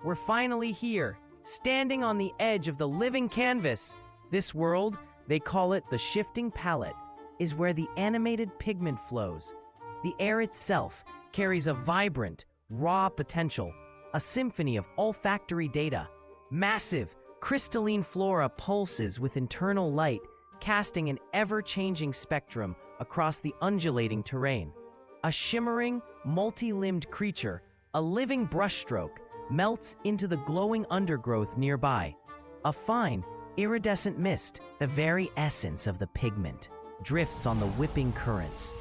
we're finally here, standing on the edge of the living canvas. This world, they call it the shifting palette, is where the animated pigment flows. The air itself carries a vibrant, raw potential, a symphony of olfactory data. Massive, crystalline flora pulses with internal light, casting an ever-changing spectrum across the undulating terrain. A shimmering, multi-limbed creature, a living brushstroke, melts into the glowing undergrowth nearby. A fine, iridescent mist, the very essence of the pigment, drifts on the whipping currents.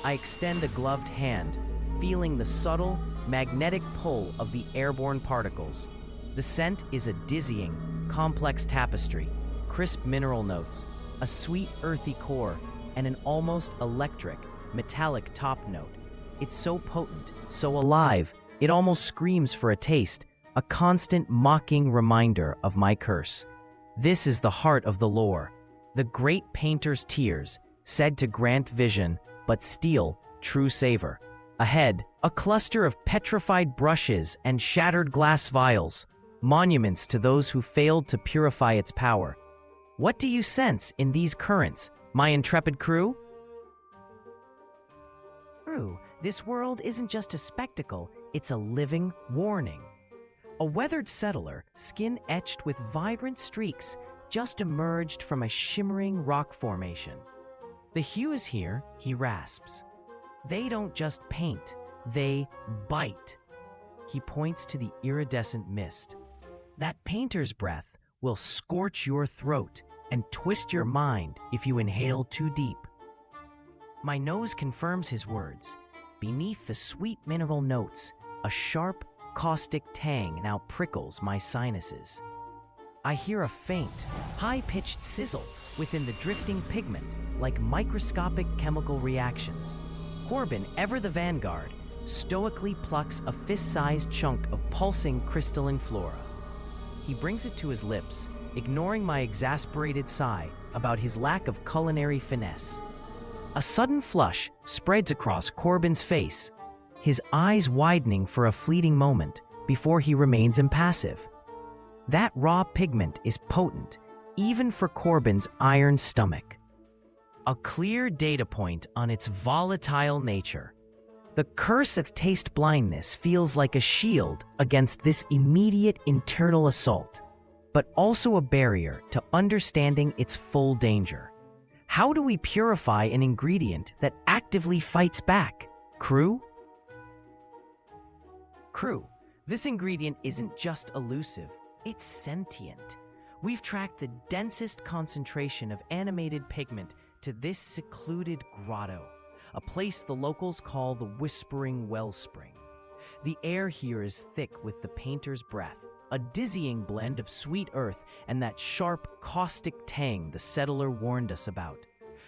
I extend a gloved hand, feeling the subtle, magnetic pull of the airborne particles. The scent is a dizzying, complex tapestry, crisp mineral notes, a sweet earthy core, and an almost electric, metallic top note. It's so potent, so alive, it almost screams for a taste, a constant mocking reminder of my curse. This is the heart of the lore, the great painter's tears, said to grant vision, but steal true savor. Ahead, a cluster of petrified brushes and shattered glass vials, monuments to those who failed to purify its power. What do you sense in these currents, my intrepid crew? Crew, this world isn't just a spectacle, it's a living warning. A weathered settler, skin etched with vibrant streaks, just emerged from a shimmering rock formation. The hue is here, he rasps. They don't just paint, they bite. He points to the iridescent mist. That painter's breath will scorch your throat and twist your mind if you inhale too deep. My nose confirms his words. Beneath the sweet mineral notes, a sharp, caustic tang now prickles my sinuses. I hear a faint, high-pitched sizzle within the drifting pigment, like microscopic chemical reactions. Corbin, ever the vanguard, stoically plucks a fist-sized chunk of pulsing crystalline flora. He brings it to his lips, ignoring my exasperated sigh about his lack of culinary finesse. A sudden flush spreads across Corbin's face, his eyes widening for a fleeting moment before he remains impassive. That raw pigment is potent, even for Corbin's iron stomach. A clear data point on its volatile nature. The curse of taste blindness feels like a shield against this immediate internal assault, but also a barrier to understanding its full danger. How do we purify an ingredient that actively fights back? Crew? Crew, this ingredient isn't just elusive, it's sentient. We've tracked the densest concentration of animated pigment to this secluded grotto, a place the locals call the Whispering Wellspring. The air here is thick with the painter's breath, a dizzying blend of sweet earth and that sharp, caustic tang the settler warned us about.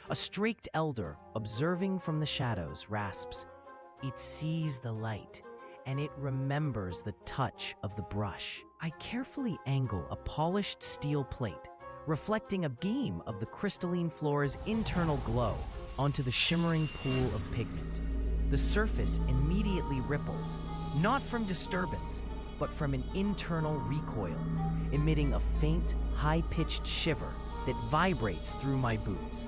A straked elder, observing from the shadows, rasps, "It sees the light, and it remembers the touch of the brush." I carefully angle a polished steel plate, reflecting a beam of the crystalline flora's internal glow onto the shimmering pool of pigment. The surface immediately ripples, not from disturbance, but from an internal recoil, emitting a faint, high-pitched shiver that vibrates through my boots.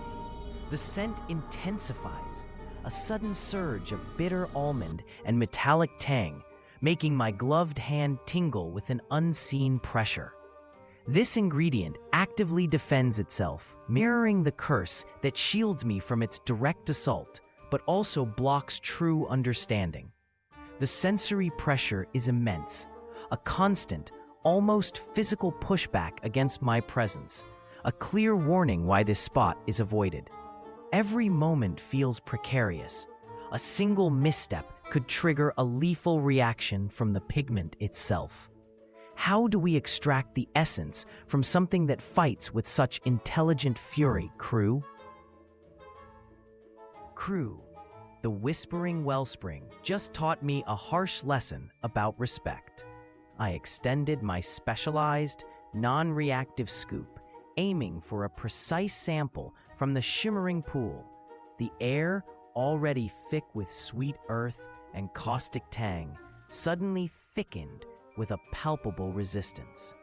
The scent intensifies, a sudden surge of bitter almond and metallic tang, making my gloved hand tingle with an unseen pressure. This ingredient actively defends itself, mirroring the curse that shields me from its direct assault, but also blocks true understanding. The sensory pressure is immense, a constant, almost physical pushback against my presence, a clear warning why this spot is avoided. Every moment feels precarious. A single misstep could trigger a lethal reaction from the pigment itself. How do we extract the essence from something that fights with such intelligent fury, crew? Crew, the Whispering Wellspring just taught me a harsh lesson about respect. I extended my specialized, non-reactive scoop, aiming for a precise sample from the shimmering pool. The air, already thick with sweet earth and caustic tang, suddenly thickened, with a palpable resistance.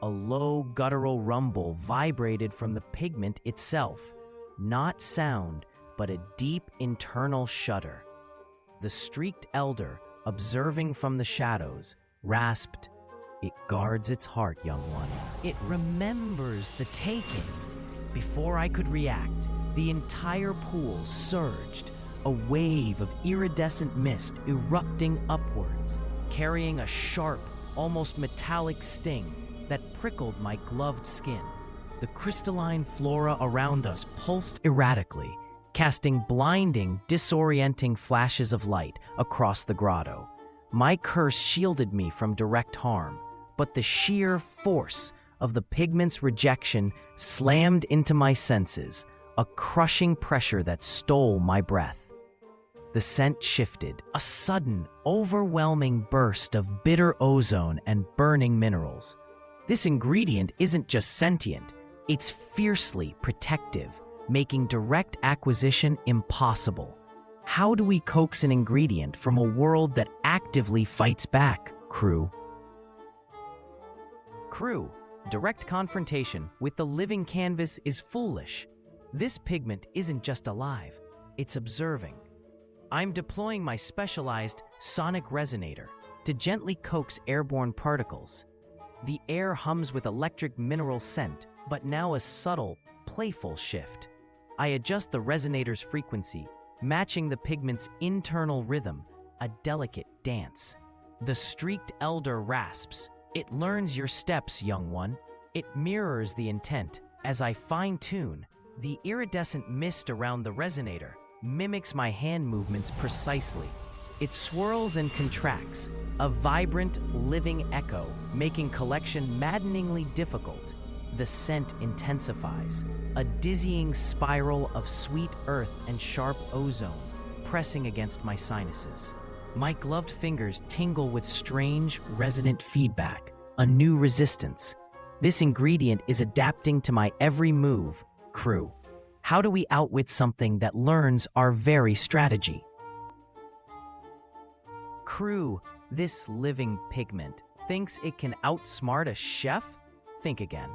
A low guttural rumble vibrated from the pigment itself, not sound, but a deep internal shudder. The streaked elder, observing from the shadows, rasped, "It guards its heart, young one. It remembers the taking." Before I could react, the entire pool surged, a wave of iridescent mist erupting upwards, carrying a sharp, almost metallic sting that prickled my gloved skin. The crystalline flora around us pulsed erratically, casting blinding, disorienting flashes of light across the grotto. My curse shielded me from direct harm, but the sheer force of the pigment's rejection slammed into my senses, a crushing pressure that stole my breath. The scent shifted, a sudden, overwhelming burst of bitter ozone and burning minerals. This ingredient isn't just sentient, it's fiercely protective, making direct acquisition impossible. How do we coax an ingredient from a world that actively fights back, crew? Crew, direct confrontation with the living canvas is foolish. This pigment isn't just alive, it's observing. I'm deploying my specialized sonic resonator to gently coax airborne particles. The air hums with electric mineral scent, but now a subtle, playful shift. I adjust the resonator's frequency, matching the pigment's internal rhythm, a delicate dance. The streaked elder rasps, "It learns your steps, young one." It mirrors the intent. As I fine-tune, the iridescent mist around the resonator mimics my hand movements precisely. It swirls and contracts, a vibrant, living echo, making collection maddeningly difficult. The scent intensifies, a dizzying spiral of sweet earth and sharp ozone pressing against my sinuses. My gloved fingers tingle with strange, resonant feedback, a new resistance. This ingredient is adapting to my every move, crew. How do we outwit something that learns our very strategy? Crew, this living pigment thinks it can outsmart a chef? Think again.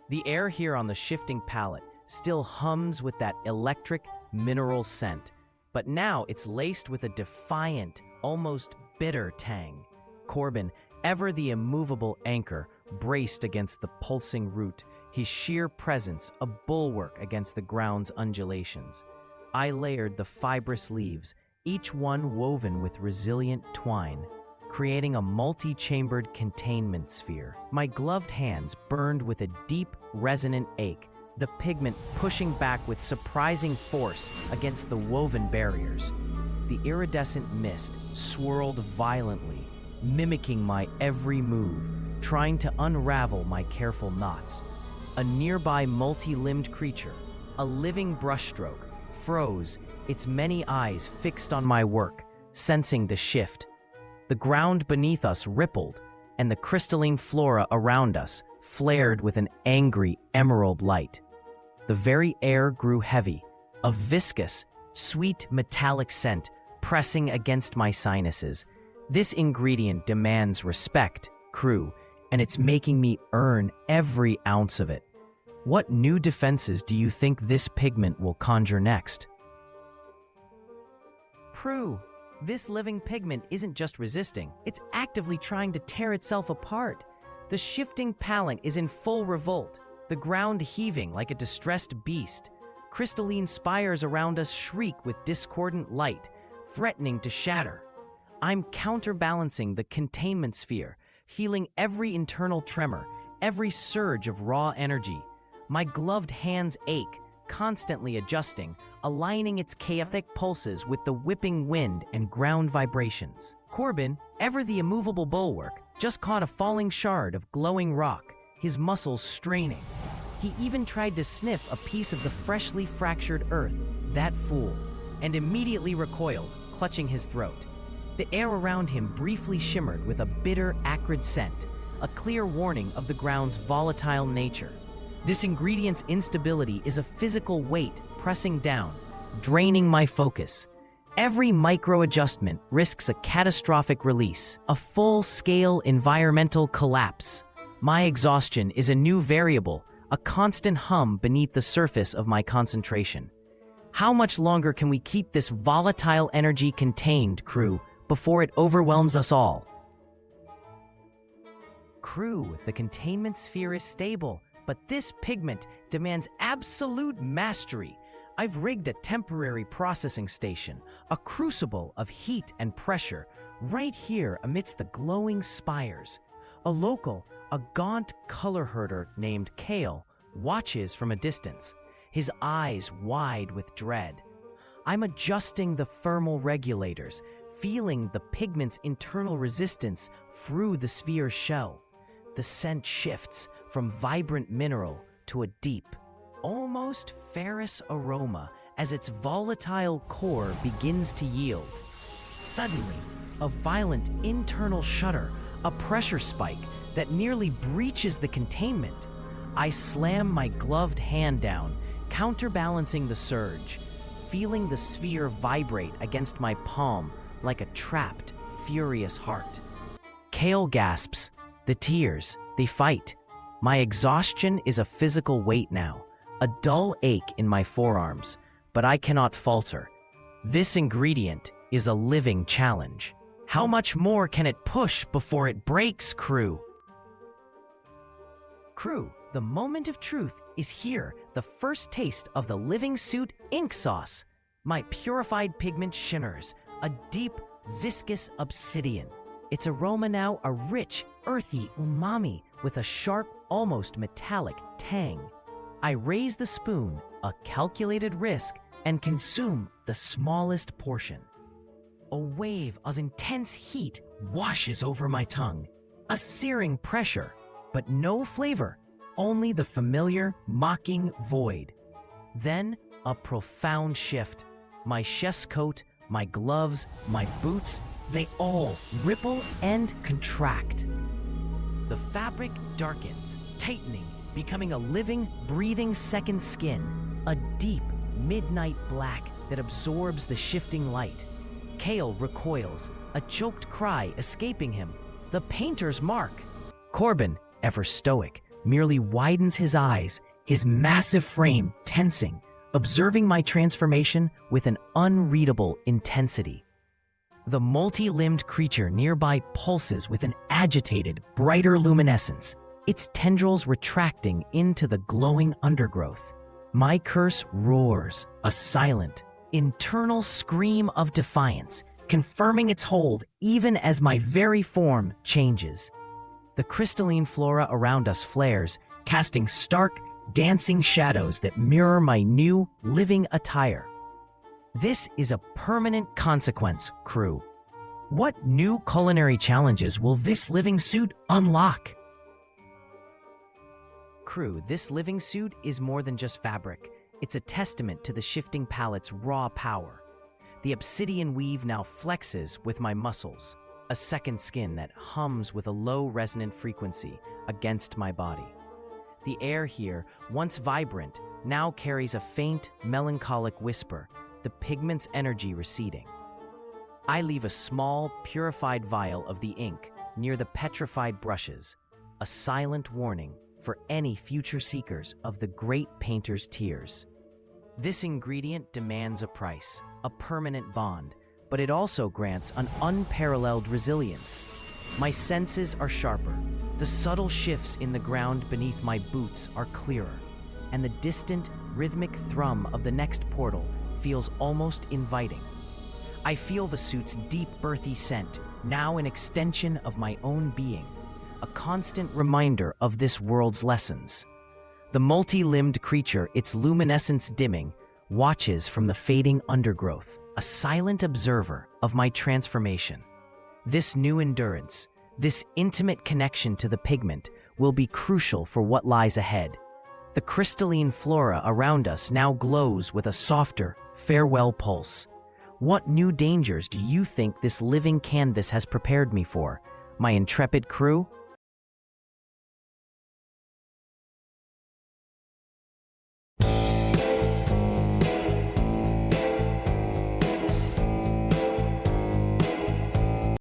The air here on the shifting palette still hums with that electric mineral scent, but now it's laced with a defiant, almost bitter tang. Corbin, ever the immovable anchor, braced against the pulsing root, his sheer presence a bulwark against the ground's undulations. I layered the fibrous leaves, each one woven with resilient twine, creating a multi-chambered containment sphere. My gloved hands burned with a deep, resonant ache, the pigment pushing back with surprising force against the woven barriers. The iridescent mist swirled violently, mimicking my every move, trying to unravel my careful knots. A nearby multi-limbed creature, a living brushstroke, froze, its many eyes fixed on my work, sensing the shift. The ground beneath us rippled, and the crystalline flora around us flared with an angry emerald light. The very air grew heavy, a viscous, sweet metallic scent pressing against my sinuses. This ingredient demands respect, crew, and it's making me earn every ounce of it. What new defenses do you think this pigment will conjure next? Prue, this living pigment isn't just resisting, it's actively trying to tear itself apart. The shifting palette is in full revolt, the ground heaving like a distressed beast. Crystalline spires around us shriek with discordant light, threatening to shatter. I'm counterbalancing the containment sphere, feeling every internal tremor, every surge of raw energy. My gloved hands ache, constantly adjusting, aligning its chaotic pulses with the whipping wind and ground vibrations. Corbin, ever the immovable bulwark, just caught a falling shard of glowing rock, his muscles straining. He even tried to sniff a piece of the freshly fractured earth, that fool, and immediately recoiled, clutching his throat. The air around him briefly shimmered with a bitter, acrid scent, a clear warning of the ground's volatile nature. This ingredient's instability is a physical weight pressing down, draining my focus. Every micro-adjustment risks a catastrophic release, a full-scale environmental collapse. My exhaustion is a new variable, a constant hum beneath the surface of my concentration. How much longer can we keep this volatile energy contained, crew, before it overwhelms us all? Crew, the containment sphere is stable, but this pigment demands absolute mastery. I've rigged a temporary processing station, a crucible of heat and pressure, right here amidst the glowing spires. A local, a gaunt color herder named Kale, watches from a distance, his eyes wide with dread. I'm adjusting the thermal regulators, feeling the pigment's internal resistance through the sphere's shell. The scent shifts from vibrant mineral to a deep, almost ferrous aroma as its volatile core begins to yield. Suddenly, a violent internal shudder, a pressure spike that nearly breaches the containment. I slam my gloved hand down, counterbalancing the surge, feeling the sphere vibrate against my palm like a trapped, furious heart. Kale gasps. The tears, they fight. My exhaustion is a physical weight now, a dull ache in my forearms, but I cannot falter. This ingredient is a living challenge. How much more can it push before it breaks, crew? Crew, the moment of truth is here, the first taste of the living suit ink sauce. My purified pigment shimmers, a deep, viscous obsidian. Its aroma now a rich, earthy umami with a sharp, almost metallic tang. I raise the spoon, a calculated risk, and consume the smallest portion. A wave of intense heat washes over my tongue, a searing pressure, but no flavor, only the familiar, mocking void. Then, a profound shift. My chef's coat, my gloves, my boots, they all ripple and contract. The fabric darkens, tightening, becoming a living, breathing second skin, a deep, midnight black that absorbs the shifting light. Kale recoils, a choked cry escaping him. The painter's mark. Corbin, ever stoic, merely widens his eyes, his massive frame tensing, observing my transformation with an unreadable intensity. The multi-limbed creature nearby pulses with an agitated, brighter luminescence, its tendrils retracting into the glowing undergrowth. My curse roars, a silent, internal scream of defiance, confirming its hold even as my very form changes. The crystalline flora around us flares, casting stark, dancing shadows that mirror my new, living attire. This is a permanent consequence, crew. What new culinary challenges will this living suit unlock? Crew, this living suit is more than just fabric. It's a testament to the shifting palette's raw power. The obsidian weave now flexes with my muscles, a second skin that hums with a low resonant frequency against my body. The air here, once vibrant, now carries a faint, melancholic whisper, the pigment's energy receding. I leave a small, purified vial of the ink near the petrified brushes, a silent warning for any future seekers of the great painter's tears. This ingredient demands a price, a permanent bond, but it also grants an unparalleled resilience. My senses are sharper. The subtle shifts in the ground beneath my boots are clearer, and the distant, rhythmic thrum of the next portal feels almost inviting. I feel the suit's deep, earthy scent, now an extension of my own being, a constant reminder of this world's lessons. The multi-limbed creature, its luminescence dimming, watches from the fading undergrowth, a silent observer of my transformation. This new endurance, this intimate connection to the pigment, will be crucial for what lies ahead. The crystalline flora around us now glows with a softer, farewell pulse. What new dangers do you think this living canvas has prepared me for, my intrepid crew?